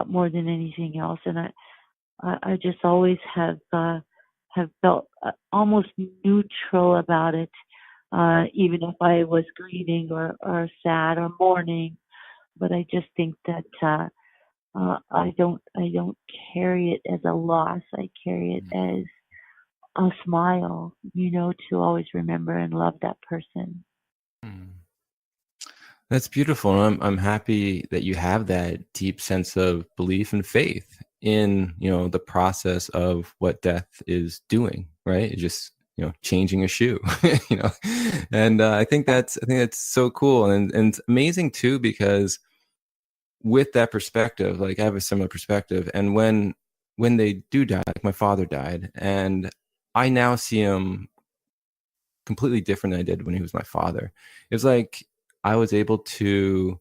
more than anything else. And I just always have felt almost neutral about it, even if I was grieving or sad or mourning. But I just think that I don't carry it as a loss. I carry it as a smile, to always remember and love that person. Mm. That's beautiful. And I'm happy that you have that deep sense of belief and faith in, the process of what death is doing, right? It's just, changing a shoe, you know. And I think that's so cool, and it's amazing too, because with that perspective, like I have a similar perspective. And when they do die, like my father died, and I now see him completely different than I did when he was my father. It was like I was able to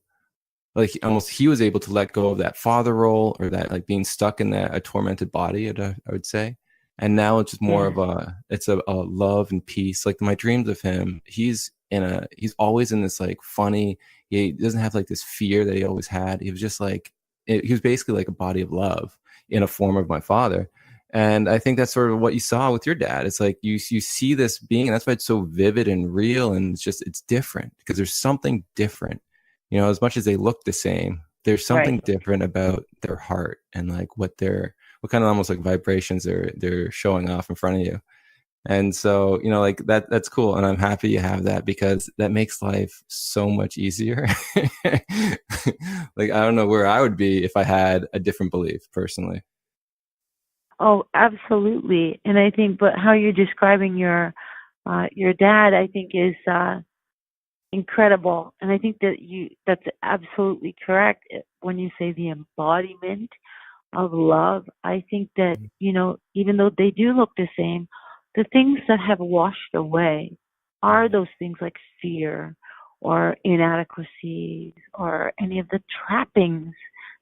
like almost he was able to let go of that father role, or that like being stuck in that a tormented body, I would say. And now it's just more Yeah. of a love and peace. Like my dreams of him, he's always in this like funny, he doesn't have like this fear that he always had. He was just like, he was basically like a body of love in a form of my father. And I think that's sort of what you saw with your dad. It's like you see this being, and that's why it's so vivid and real, and it's different because there's something different. You know, as much as they look the same, there's something Right. different about their heart and like what kind of almost like vibrations they're showing off in front of you. And so, you know, like that's cool. And I'm happy you have that, because that makes life so much easier. Like, I don't know where I would be if I had a different belief personally. Oh, absolutely. And I think, but how you're describing your dad, I think is incredible. And I think that's absolutely correct when you say the embodiment of love. I think that, even though they do look the same, the things that have washed away are those things like fear or inadequacies or any of the trappings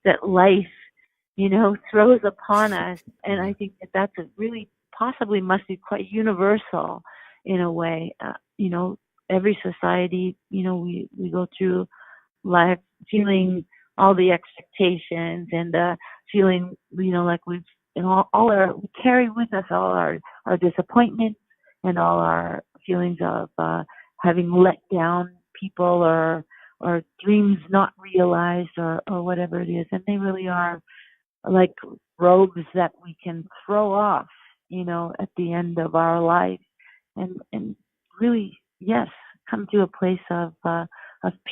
that life, throws upon us. And I think that that's a really possibly must be quite universal in a way. Every society, we go through life feeling all the expectations and feeling, like we carry with us all our disappointments and all our feelings of having let down people or dreams not realized or whatever it is. And they really are like robes that we can throw off, at the end of our life and really, yes, come to a place of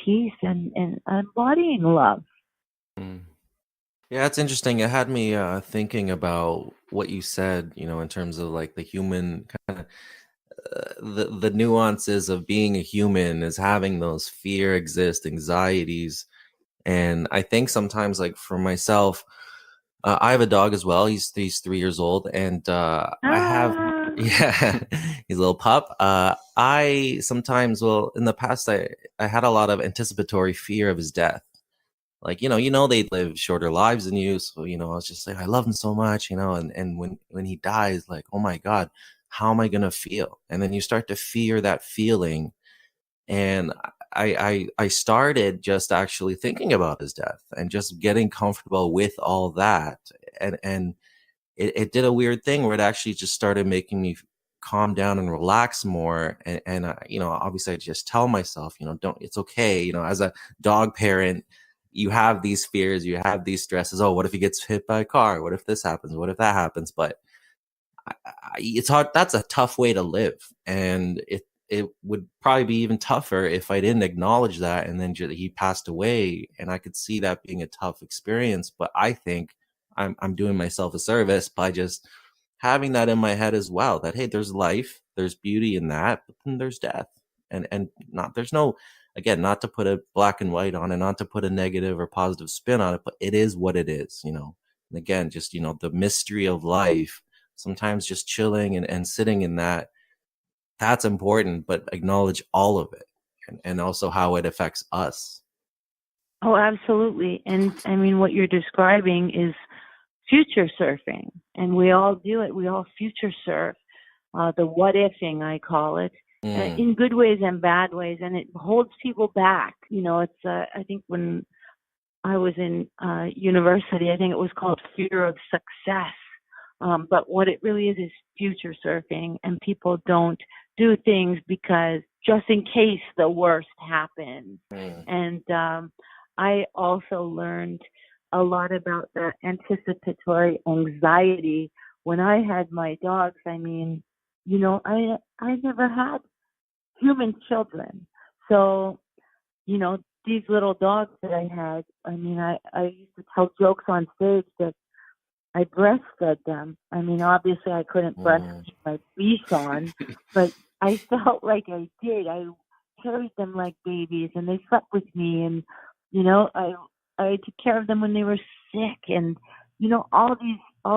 peace and embodying love. Mm. Yeah, it's interesting. It had me thinking about what you said, in terms of like the human kind of the nuances of being a human is having those fear exist, anxieties. And I think sometimes, like for myself, I have a dog as well. He's 3 years old, and I have Ah, yeah, he's a little pup. I sometimes, well, in the past, I had a lot of anticipatory fear of his death. Like they live shorter lives than you, so I was just like, I love him so much, and when he dies, like, oh my god, how am I gonna feel? And then you start to fear that feeling, and I started just actually thinking about his death and just getting comfortable with all that, and it did a weird thing where it actually just started making me calm down and relax more. And obviously I just tell myself, don't, it's okay. As a dog parent, you have these fears, you have these stresses. Oh, what if he gets hit by a car? What if this happens? What if that happens? But it's hard. That's a tough way to live. And it would probably be even tougher if I didn't acknowledge that. And then he passed away, and I could see that being a tough experience. But I think I'm doing myself a service by just having that in my head as well, that, hey, there's life, there's beauty in that, but then there's death. And not, there's no, again, not to put a black and white on it, not to put a negative or positive spin on it, but it is what it is. And again, just, the mystery of life, sometimes just chilling and sitting in that's important, but acknowledge all of it, and also how it affects us. oh, absolutely. And I mean, what you're describing is future surfing, and we all do it. We all future surf, the what ifing, I call it, Mm, in good ways and bad ways, and it holds people back. It's I think when I was in university, I think it was called fear of success. But what it really is future surfing, and people don't do things because just in case the worst happens. mm, And I also learned a lot about the anticipatory anxiety when I had my dogs. I mean, I never had human children, so these little dogs that I had, I mean, I used to tell jokes on stage that I breastfed them. I mean, obviously I couldn't mm. breastfeed my Bichon, but I felt like I did. I carried them like babies, and they slept with me, and I took care of them when they were sick, and all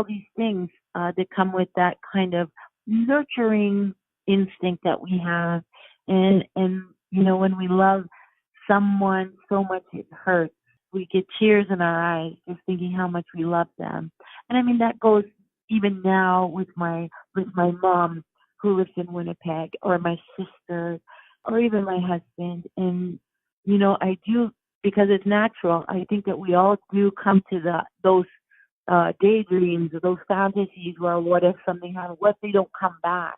these things that come with that kind of nurturing instinct that we have, and when we love someone so much it hurts. we get tears in our eyes just thinking how much we love them. And I mean, that goes even now with my mom who lives in Winnipeg, or my sister, or even my husband. And, you know, I do, because it's natural, I think that we all do come to those daydreams or those fantasies where what if something happens, what if they don't come back,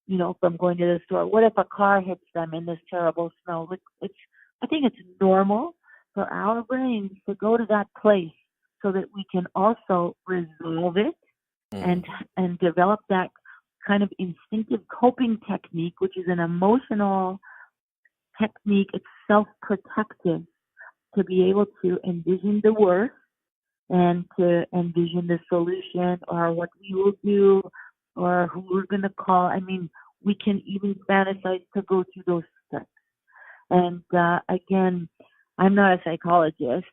you know, from going to the store? What if a car hits them in this terrible snow? I think it's normal for our brains to go to that place so that we can also resolve it and develop that kind of instinctive coping technique, which is an emotional technique. It's self-protective, to be able to envision the worst and to envision the solution or what we will do or who we're going to call. I mean, we can even fantasize to go through those steps. And again, I'm not a psychologist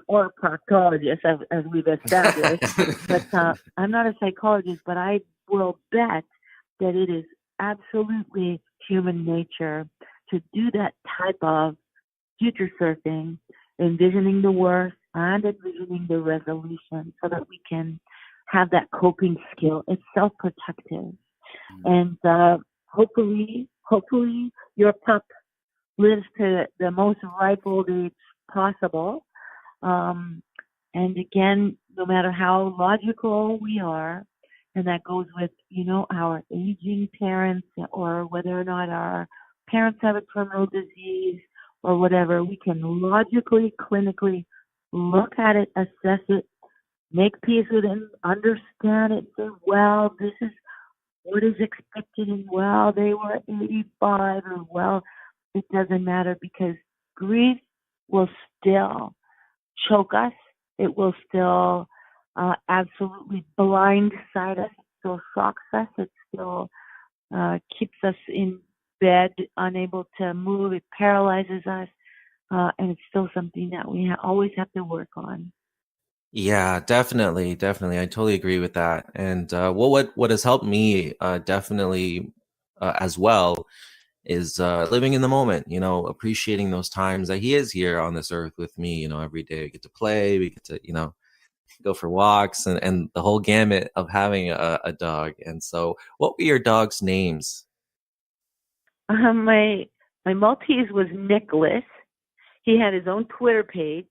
or a proctologist, as we've established, but I'm not a psychologist, but I will bet that it is absolutely human nature to do that type of future surfing, envisioning the worst and envisioning the resolution so that we can have that coping skill. It's self-protective. And hopefully your pup lives to the most ripe old age possible. And again, no matter how logical we are, and that goes with, you know, our aging parents, or whether or not our parents have a terminal disease or whatever, we can logically, clinically look at it, assess it, make peace with it, understand it, say, well, this is what is expected, and well, they were 85, or well, it doesn't matter, because grief will still choke us. It will still absolutely blindside us. It still shocks us. It still keeps us in bed, unable to move. It paralyzes us. And it's still something that we always have to work on. Yeah, definitely. I totally agree with that. And what has helped me definitely as well is living in the moment, you know, appreciating those times that he is here on this earth with me. You know, every day we get to play, we get to, you know, go for walks, and the whole gamut of having a dog. And so what were your dog's names? My Maltese was Nicholas. He had his own Twitter page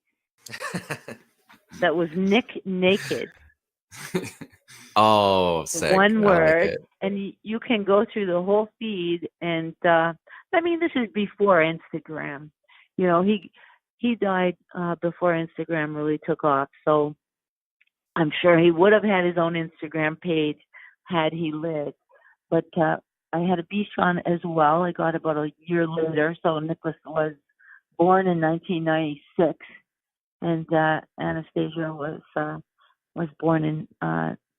that was Nick Naked. Oh, sick. One word. Like, and you can go through the whole feed. And I mean, this is before Instagram. You know, he died before Instagram really took off. So I'm sure he would have had his own Instagram page had he lived. But I had a Bichon as well. I got about a year later. So Nicholas was born in 1996, and Anastasia was born in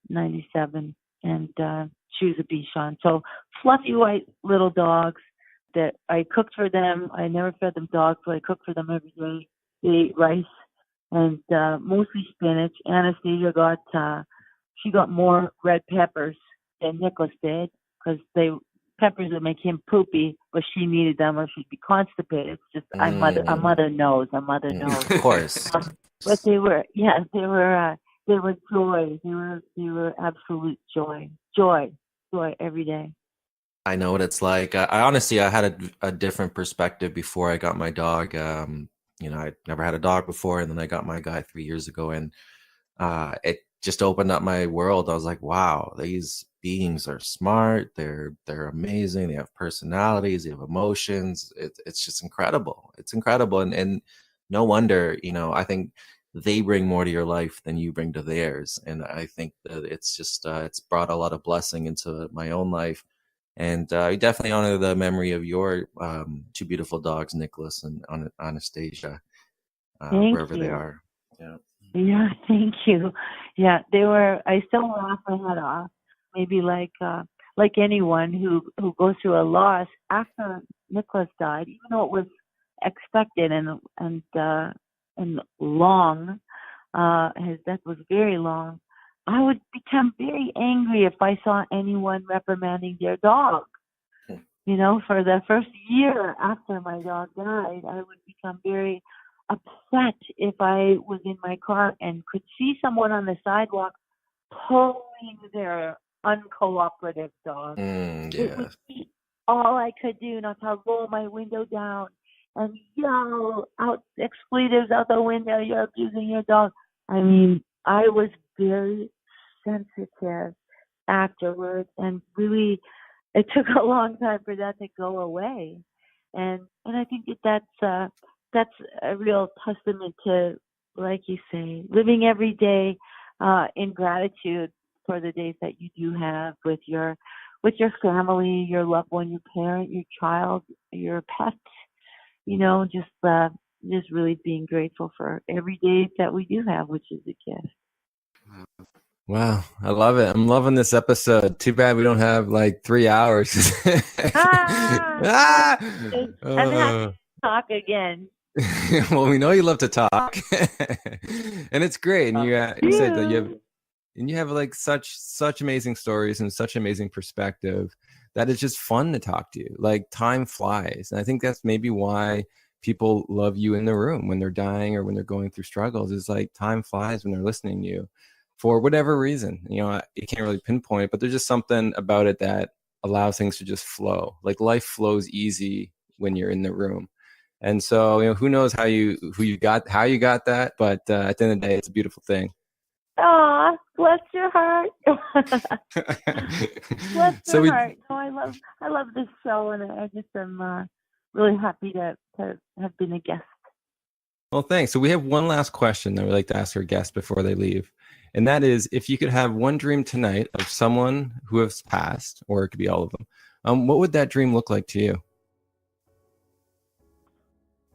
97, and she was a Bichon. So fluffy white little dogs that I cooked for them. I never fed them dogs, but I cooked for them every day. They ate rice and mostly spinach. Anastasia got more red peppers than Nicholas did, because peppers would make him poopy, but she needed them or she'd be constipated. It's just a mother knows. of course. But they were joy. They were absolute joy every day. I know what it's like. I honestly, I had a different perspective before I got my dog. You know, I never had a dog before, and then I got my guy 3 years ago, and it just opened up my world. I was like, wow, these beings are smart. They're amazing. They have personalities. They have emotions. It's just incredible. It's incredible, and no wonder. You know, I think they bring more to your life than you bring to theirs, and I think that it's just it's brought a lot of blessing into my own life. And I definitely honor the memory of your two beautiful dogs, Nicholas and Anastasia, wherever they are. Yeah. Yeah, thank you. Yeah, they were. I still laugh my head off. Maybe like anyone who goes through a loss after Nicholas died, even though it was expected and long. His death was very long. I would become very angry if I saw anyone reprimanding their dog. You know, for the first year after my dog died, I would become very upset if I was in my car and could see someone on the sidewalk pulling their uncooperative dog. It would be all I could do not to roll my window down and yell out expletives out the window, "You're abusing your dog." I mean, I was very sensitive afterwards, and really, it took a long time for that to go away. And I think that's a real testament to, like you say, living every day in gratitude for the days that you do have with your family, your loved one, your parent, your child, your pet. Just really being grateful for every day that we do have, which is a gift. Wow, I love it. I'm loving this episode. Too bad we don't have like 3 hours. I'm happy to talk again. Well, we know you love to talk, and it's great. And you said that you have like such amazing stories and such amazing perspective that it's just fun to talk to you. Like, time flies, and I think that's maybe why people love you in the room when they're dying or when they're going through struggles. Is like, time flies when they're listening to you. For whatever reason, you can't really pinpoint, but there's just something about it that allows things to just flow. Like, life flows easy when you're in the room. And so, who knows how you got that, but at the end of the day, it's a beautiful thing. Oh, bless your heart. Bless your heart. No, I love this show, and I just am really happy to have been a guest. Well, thanks. So we have one last question that we like to ask our guests before they leave. And that is, if you could have one dream tonight of someone who has passed, or it could be all of them, what would that dream look like to you?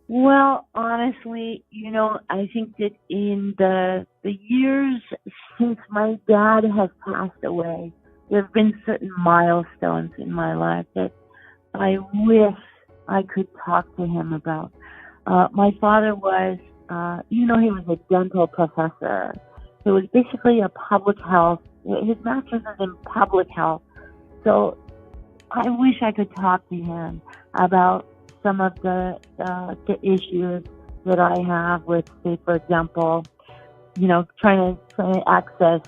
Well, honestly, I think that in the years since my dad has passed away, there have been certain milestones in my life that I wish I could talk to him about. My father was, he was a dental professor. It was basically a public health. His master's is in public health. So I wish I could talk to him about some of the issues that I have with, say, for example, trying to access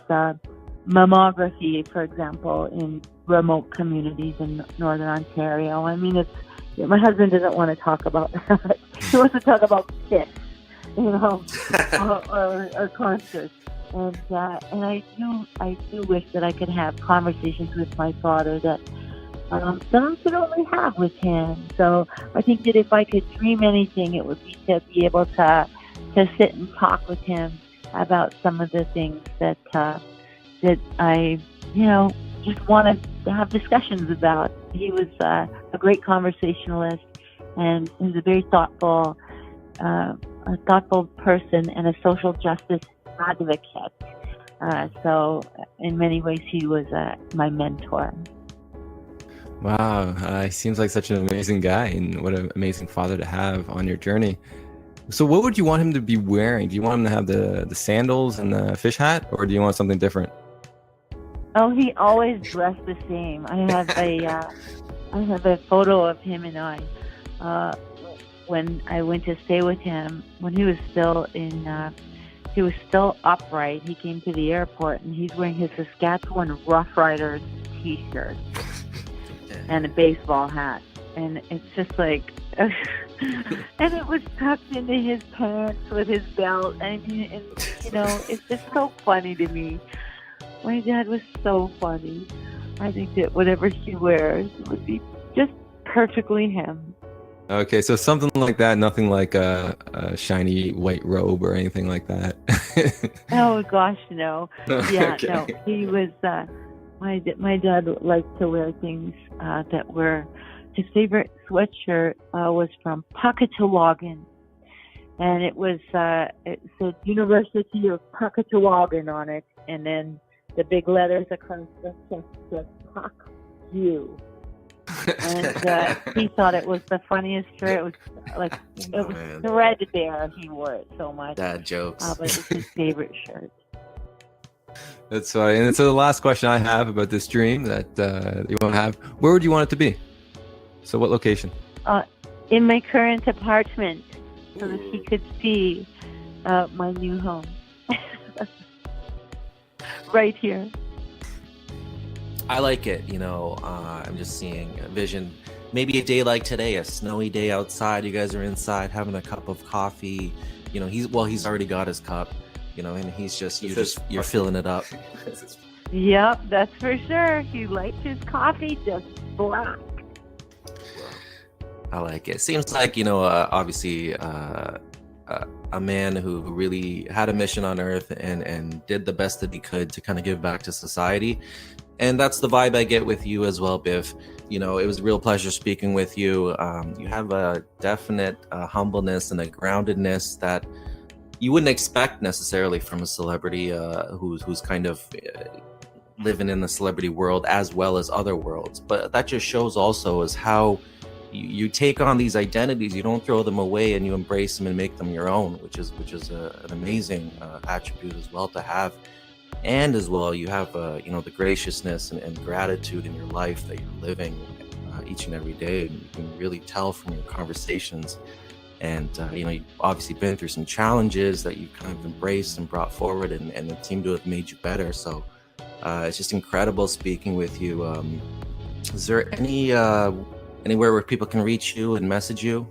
mammography, for example, in remote communities in Northern Ontario. I mean, my husband doesn't want to talk about that. He wants to talk about kids, or concerts. And I do wish that I could have conversations with my father that I could only have with him. So I think that if I could dream anything, it would be to be able to sit and talk with him about some of the things that I just want to have discussions about. He was a great conversationalist, and he was a very thoughtful person and a social justice advocate. So in many ways, he was my mentor. Wow, he seems like such an amazing guy, and what an amazing father to have on your journey. So what would you want him to be wearing? Do you want him to have the sandals and the fish hat, or do you want something different? Oh, he always dressed the same. I have a photo of him and I when I went to stay with him when he was still he was still upright. He came to the airport and he's wearing his Saskatchewan Rough Riders t-shirt and a baseball hat. And it's just like, and it was tucked into his pants with his belt. And it's just so funny to me. My dad was so funny. I think that whatever he wears would be just perfectly him. Okay, so something like that, nothing like a shiny white robe or anything like that. Oh gosh, no. Yeah, Okay. no. He was. My dad liked to wear things that were. His favorite sweatshirt was from Puckatawagan, and it said University of Puckatawagan on it, and then the big letters across the chest said Puck U. And he thought it was the funniest shirt. It was like it was threadbare. He wore it so much. Dad jokes. But it was his favorite shirt. That's funny. And so the last question I have about this dream that you want to have, where would you want it to be? So what location? In my current apartment. so that she could see my new home right here. I like it. I'm just seeing a vision. Maybe a day like today, a snowy day outside. You guys are inside having a cup of coffee. He's already got his cup. And he's you're filling it up. Yep, that's for sure. He likes his coffee just black. I like it. Seems like, obviously a man who really had a mission on earth and did the best that he could to kind of give back to society. And that's the vibe I get with you as well, Bif. It was a real pleasure speaking with you. You have a definite humbleness and a groundedness that you wouldn't expect necessarily from a celebrity who's kind of living in the celebrity world as well as other worlds. But that just shows also is how you take on these identities, you don't throw them away, and you embrace them and make them your own, which is an amazing attribute as well to have. And as well, you have the graciousness and gratitude in your life that you're living each and every day. And you can really tell from your conversations. And you've obviously been through some challenges that you've kind of embraced and brought forward, and it seemed to have made you better. So it's just incredible speaking with you. Is there anywhere where people can reach you and message you?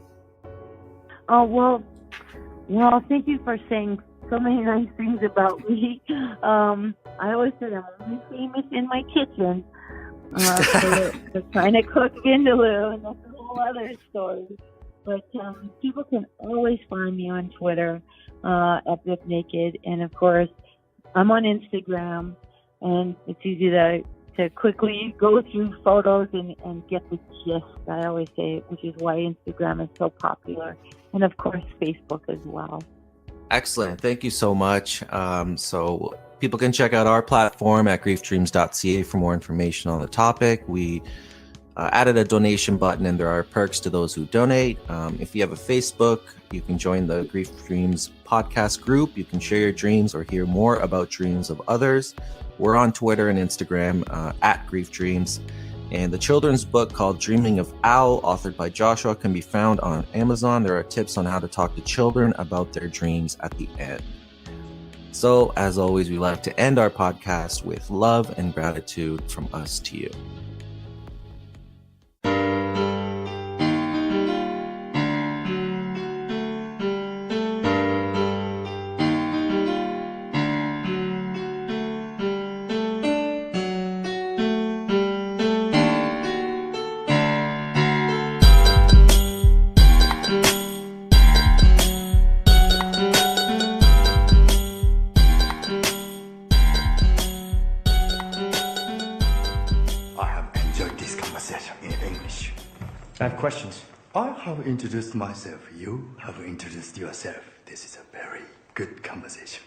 Oh, well, thank you for saying so many nice things about me. I always say I'm only famous in my kitchen for trying to cook vindaloo, and that's a whole other story. But people can always find me on Twitter at Bif Naked, and of course, I'm on Instagram, and it's easy to quickly go through photos and get the gist, I always say, which is why Instagram is so popular, and of course, Facebook as well. Excellent. Thank you so much. So people can check out our platform at griefdreams.ca for more information on the topic. We added a donation button, and there are perks to those who donate. If you have a Facebook, you can join the Grief Dreams podcast group. You can share your dreams or hear more about dreams of others. We're on Twitter and Instagram at Grief Dreams. And the children's book called Dreaming of Owl, authored by Joshua, can be found on Amazon. There are tips on how to talk to children about their dreams at the end. So, as always, we like to end our podcast with love and gratitude from us to you. I have questions. I have introduced myself. You have introduced yourself. This is a very good conversation.